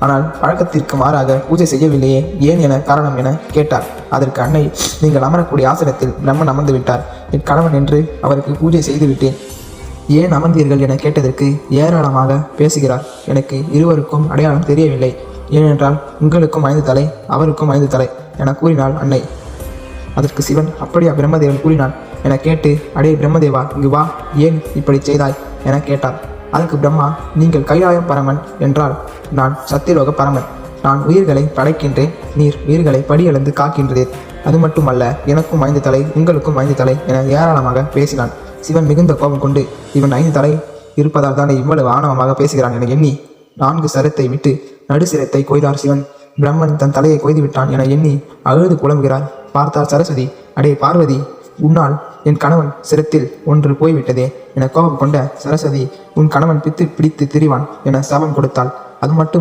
ஆனால் பழக்கத்திற்கு மாறாக பூஜை செய்யவில்லையே, ஏன் என காரணம் என கேட்டார். அதற்கு அன்னை, நீங்கள் அமரக்கூடிய ஆசனத்தில் பிரம்மன் அமர்ந்து விட்டார். என் கணவன் என்று அவருக்கு பூஜை செய்து விட்டேன். ஏன் அமர்ந்தீர்கள் என கேட்டதற்கு ஏராளமாக பேசுகிறார். எனக்கு இருவருக்கும் அடையாளம் தெரியவில்லை. ஏனென்றால் உங்களுக்கும் 5 தலை, அவருக்கும் 5 தலை என கூறினாள் அன்னை. அதற்கு சிவன், அப்படியா பிரம்மதேவன் கூறினான் என கேட்டு, அடே பிரம்மதேவா, இங்கு வா, ஏன் இப்படி செய்தாய் என கேட்டார். அதற்கு பிரம்மா, நீங்கள் கைலாயம் பரமன் என்றால் நான் சத்தியலோக பரமன். நான் உயிர்களை படைக்கின்றேன், நீர் உயிர்களை படியளந்து காக்கின்றேன். அது மட்டுமல்ல, எனக்கும் 5 தலை, உங்களுக்கும் 5 தலை என ஏராளமாக பேசினான். சிவன் மிகுந்த கோபம் கொண்டு, இவன் 5 தலை இருப்பதால் தானே இவ்வளவு ஆணவமாக பேசுகிறான் என எண்ணி 4 சரத்தை விட்டு நடுசிரத்தை கொய்தார் சிவன். பிரம்மன் தன் தலையை கொய்து விட்டான் என எண்ணி அழுது புலம்புகிறார். பார்த்தார் சரஸ்வதி, அடே பார்வதி, உன்னால் என் கணவன் சிரத்தில் ஒன்று போய்விட்டதே என கோபம் கொண்ட சரஸ்வதி, உன் கணவன் பித்து பிடித்து திரிவான் என சாபம் கொடுத்தாள். அது மட்டும்